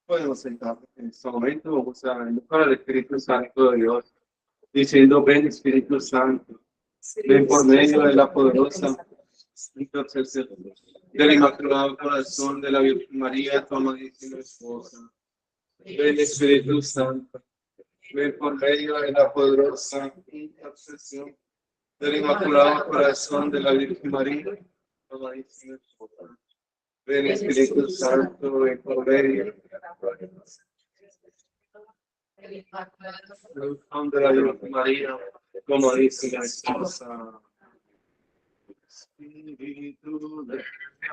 Podemos sentar en este momento, vamos a invocar al Espíritu Santo de Dios, diciendo: ven Espíritu Santo, ven por medio de la poderosa intercesión del Inmaculado Corazón de la Virgen María, tu amadísima esposa. Ven Espíritu Santo, ven por medio de la poderosa intercesión del Inmaculado Corazón de la Virgen María, tu amadísima esposa. Ven Espíritu Santo, ven por medio de la Virgen María, como dice la esposa. Espíritu de Dios,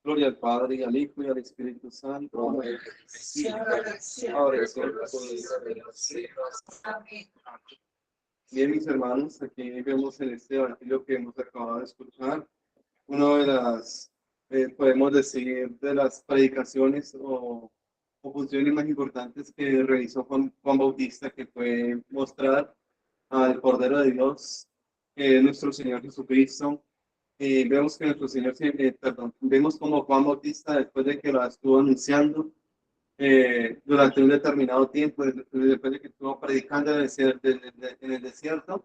Gloria al Padre, y al Hijo, y al Espíritu Santo. Ahora y siempre. Bien, mis hermanos, aquí vemos en este evangelio que hemos acabado de escuchar, una de las, podemos decir, de las predicaciones o funciones más importantes que realizó Juan Bautista, que fue mostrar al Cordero de Dios, nuestro Señor Jesucristo. Vemos que nuestro Señor, vemos como Juan Bautista, después de que lo estuvo anunciando durante un determinado tiempo, después de que estuvo predicando en el desierto,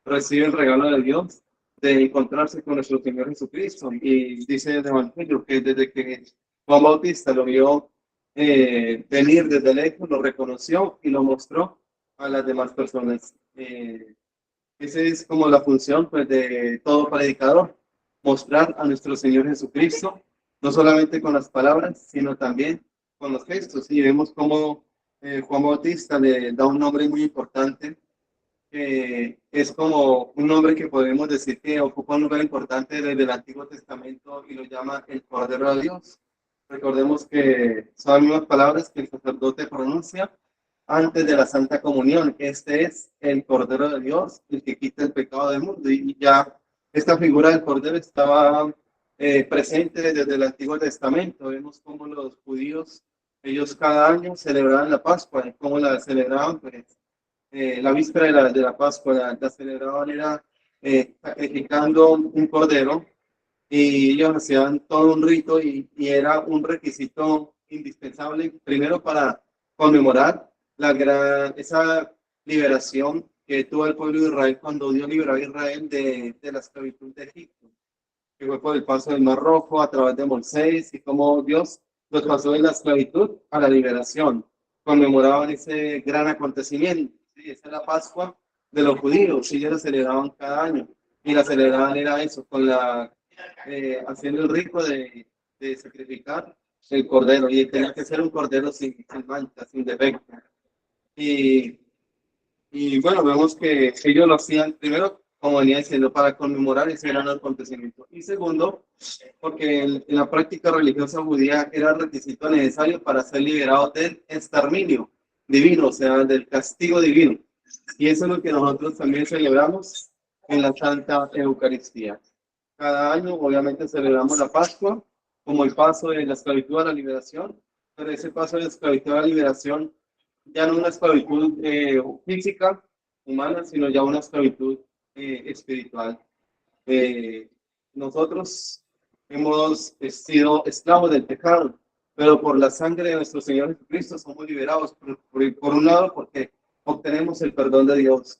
recibe el regalo de Dios de encontrarse con nuestro Señor Jesucristo. Y dice el Evangelio que desde que Juan Bautista lo vio venir desde lejos, lo reconoció y lo mostró a las demás personas. Esa es como la función, pues, de todo predicador: mostrar a nuestro Señor Jesucristo, no solamente con las palabras, sino también con los gestos. Y vemos cómo Juan Bautista le da un nombre muy importante, es como un nombre que podemos decir que ocupa un lugar importante desde el Antiguo Testamento, y lo llama el Cordero de Dios. Recordemos que son las mismas palabras que el sacerdote pronuncia antes de la Santa Comunión. Este es el Cordero de Dios, el que quita el pecado del mundo. Y ya esta figura del Cordero estaba presente desde el Antiguo Testamento. Vemos cómo los judíos, ellos cada año celebraban la Pascua. ¿Y cómo la celebraban? Pues la víspera de la Pascua la celebraban era sacrificando un cordero, y ellos hacían todo un rito, y era un requisito indispensable, primero para conmemorar esa liberación que tuvo el pueblo de Israel cuando Dios liberó a Israel de la esclavitud de Egipto, que fue por el paso del Mar Rojo a través de Moisés, y cómo Dios los pasó de la esclavitud a la liberación. Conmemoraban ese gran acontecimiento. ¿Sí? Esa es la Pascua de los judíos, y ellos la celebraban cada año, y la celebraban era eso, haciendo el rito de sacrificar el cordero, y tenía que ser un cordero sin mancha, sin defecto. Y bueno, vemos que ellos lo hacían primero, como venía diciendo, para conmemorar ese gran acontecimiento, y segundo, porque en la práctica religiosa judía era requisito necesario para ser liberado del exterminio divino, o sea, del castigo divino. Y eso es lo que nosotros también celebramos en la Santa Eucaristía. Cada año, obviamente, celebramos la Pascua como el paso de la esclavitud a la liberación, pero ese paso de la esclavitud a la liberación ya no una esclavitud física, humana, sino ya una esclavitud espiritual. Nosotros hemos sido esclavos del pecado, pero por la sangre de nuestro Señor Jesucristo somos liberados, por un lado porque obtenemos el perdón de Dios,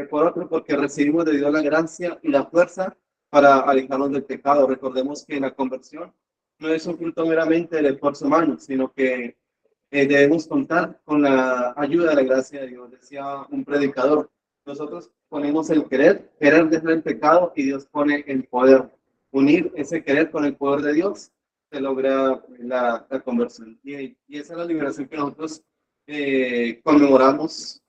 por otro porque recibimos de Dios la gracia y la fuerza para alejarnos del pecado. Recordemos que la conversión no es un fruto meramente del esfuerzo humano, sino que debemos contar con la ayuda de la gracia de Dios. Decía un predicador, nosotros ponemos el querer dejar el pecado, y Dios pone el poder. Unir ese querer con el poder de Dios se logra la conversión. Y esa es la liberación que nosotros conmemoramos,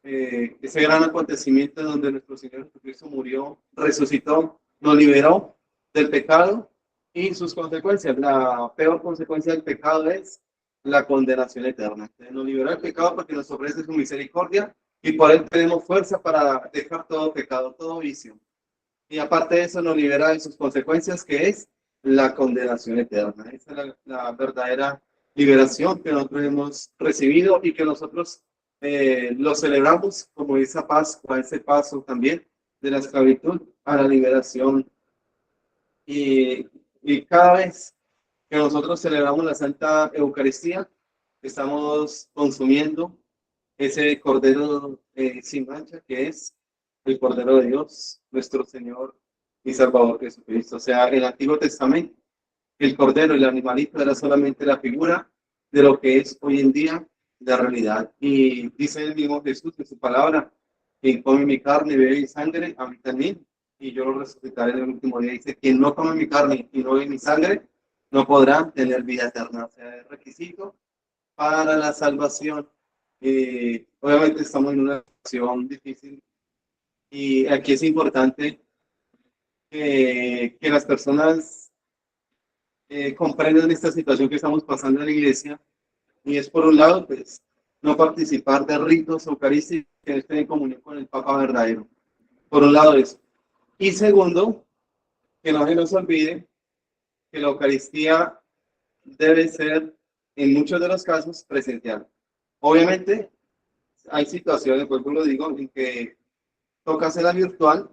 ese gran acontecimiento donde nuestro Señor Jesucristo murió, resucitó, nos liberó del pecado y sus consecuencias. La peor consecuencia del pecado es la condenación eterna. Nos liberó del pecado porque nos ofrece su misericordia y por él tenemos fuerza para dejar todo pecado, todo vicio. Y aparte de eso nos libera de sus consecuencias, que es la condenación eterna. Esa es la verdadera liberación que nosotros hemos recibido y que nosotros lo celebramos como esa Pascua, ese paso también de la esclavitud a la liberación. Y cada vez que nosotros celebramos la Santa Eucaristía, estamos consumiendo ese Cordero sin mancha, que es el Cordero de Dios, nuestro Señor y Salvador Jesucristo. O sea, en el Antiguo Testamento, el Cordero, el animalito, era solamente la figura de lo que es hoy en día la realidad. Y dice el mismo Jesús en su palabra: quien come mi carne y bebe mi sangre, a mí también, y yo lo resucitaré en el último día. Dice, quien no come mi carne y no bebe mi sangre, no podrá tener vida eterna. O sea, es requisito para la salvación. Obviamente estamos en una situación difícil y aquí es importante que las personas comprendan esta situación que estamos pasando en la iglesia, y es por un lado, pues, no participar de ritos eucarísticos que estén en comunión con el Papa verdadero. Por un lado eso. Y segundo, que no se nos olvide que la Eucaristía debe ser, en muchos de los casos, presencial. Obviamente, hay situaciones, vuelvo lo digo, en que toca hacerla virtual,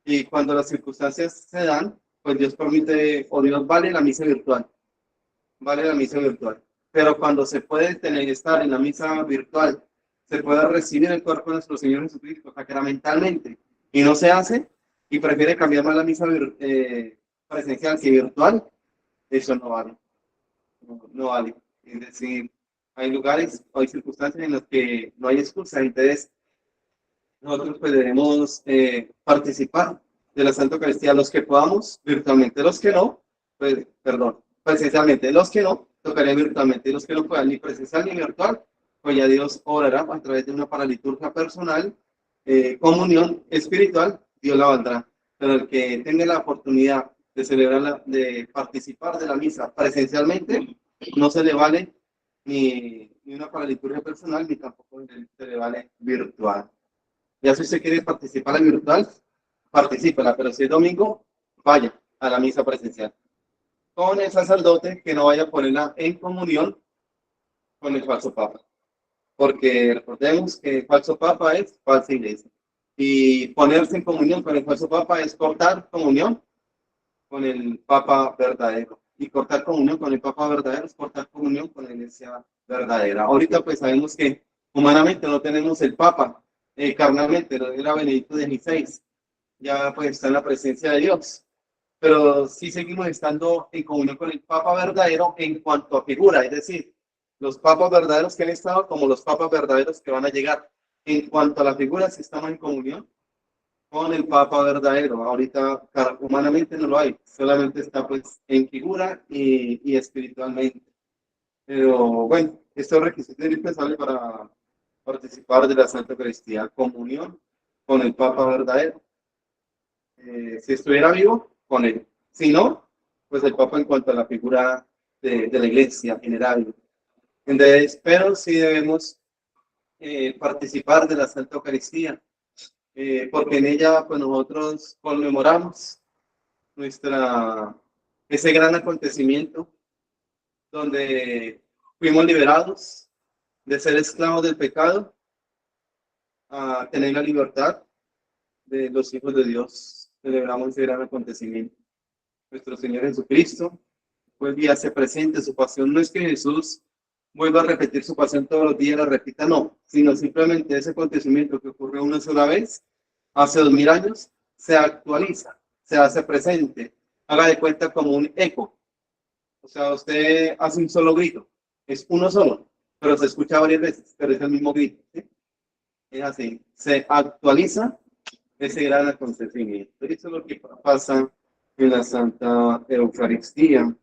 y cuando las circunstancias se dan, pues Dios permite, o Dios vale la misa virtual. Vale la misa virtual. Pero cuando se puede estar en la misa virtual, se puede recibir el cuerpo de nuestro Señor Jesucristo sacramentalmente, y no se hace, y prefiere cambiar más la misa presencial que virtual, eso no vale. No vale. Es decir, hay lugares o hay circunstancias en las que no hay excusa. Entonces, nosotros pues debemos participar de la Santa Eucaristía, los que podamos virtualmente, los que no, pues, perdón, presencialmente, los que no, tocaría virtualmente, y los que no puedan ni presencial ni virtual, pues ya Dios obrará a través de una paraliturgia personal, comunión espiritual, Dios la valdrá. Pero el que tenga la oportunidad de celebrarla, de participar de la misa presencialmente, no se le vale ni una paraliturgia personal, ni tampoco se le vale virtual. Ya si usted quiere participar en virtual, particípala, pero si es domingo, vaya a la misa presencial. Con el sacerdote que no vaya a ponerla en comunión con el falso papa. Porque recordemos que el falso papa es falsa iglesia. Y ponerse en comunión con el falso papa es cortar comunión con el papa verdadero. Y cortar comunión con el papa verdadero es cortar comunión con la iglesia verdadera. Ahorita pues sabemos que humanamente no tenemos el papa, carnalmente, era Benedicto XVI, ya pues está en la presencia de Dios, pero sí seguimos estando en comunión con el Papa verdadero en cuanto a figura, es decir, los papas verdaderos que han estado como los papas verdaderos que van a llegar. En cuanto a la figura, sí estamos en comunión con el Papa verdadero. Ahorita humanamente no lo hay, solamente está pues en figura y espiritualmente. Pero bueno, esto es requisito indispensable para participar de la Santa Eucaristía: comunión con el Papa verdadero. Si estuviera vivo, con él. Si no, pues el Papa en cuanto a la figura de la Iglesia general. Entonces, pero sí debemos participar de la Santa Eucaristía. porque en ella pues nosotros conmemoramos ese gran acontecimiento donde fuimos liberados de ser esclavos del pecado a tener la libertad de los hijos de Dios. Celebramos ese gran acontecimiento. Nuestro Señor Jesucristo vuelve y hace presente su pasión. No es que Jesús vuelva a repetir su pasión todos los días, la repita, no, sino simplemente ese acontecimiento que ocurrió una sola vez, hace 2000 años, se actualiza, se hace presente, haga de cuenta como un eco. O sea, usted hace un solo grito, es uno solo, pero se escucha varias veces, pero es el mismo grito. ¿Sí? Es así, se actualiza ese gran acontecimiento. Eso es lo que pasa en la Santa Eucaristía.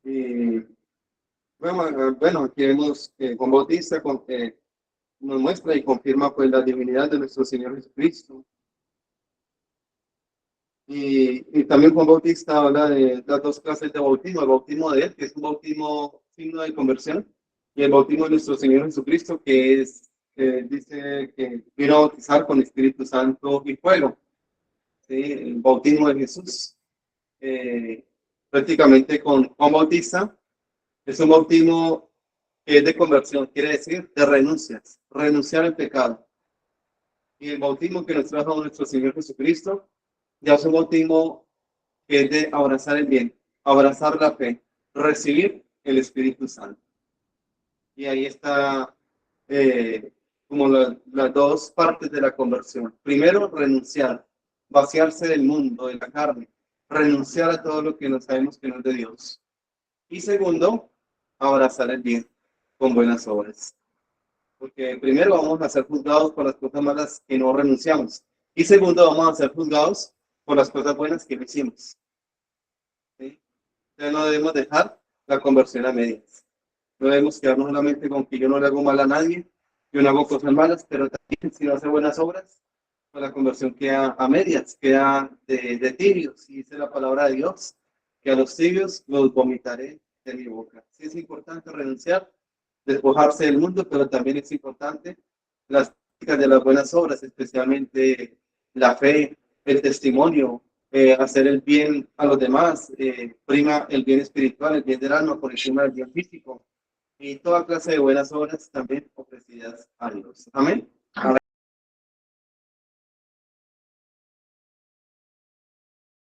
Y bueno, aquí vemos que Juan Bautista nos muestra y confirma pues la divinidad de nuestro Señor Jesucristo. Y también Juan Bautista habla de las dos clases de bautismo, el bautismo de él, que es un bautismo signo de conversión, y el bautismo de nuestro Señor Jesucristo, que es, dice que vino a bautizar con Espíritu Santo y fuego. ¿Sí? El bautismo de Jesús, prácticamente con Juan Bautista, es un bautismo que es de conversión, quiere decir de renuncias, renunciar al pecado. Y el bautismo que nos trajo nuestro Señor Jesucristo, ya es un bautismo que es de abrazar el bien, abrazar la fe, recibir el Espíritu Santo. Y ahí está como las dos partes de la conversión. Primero, renunciar, vaciarse del mundo, de la carne, renunciar a todo lo que no sabemos que no es de Dios. Y segundo, abrazar el bien con buenas obras. Porque primero vamos a ser juzgados por las cosas malas que no renunciamos. Y segundo, vamos a ser juzgados por las cosas buenas que no hicimos. ¿Sí? Entonces no debemos dejar la conversión a medias. No debemos quedarnos solamente con que yo no le hago mal a nadie, yo no hago cosas malas, pero también si no hace buenas obras, pues la conversión queda a medias, queda de tibios. Y dice la palabra de Dios, que a los tibios los vomitaré de mi boca. Sí es importante renunciar, despojarse del mundo, pero también es importante las prácticas de las buenas obras, especialmente la fe, el testimonio, hacer el bien a los demás, prima el bien espiritual, el bien del alma por encima del bien físico, y toda clase de buenas obras también ofrecidas a Dios. Amén.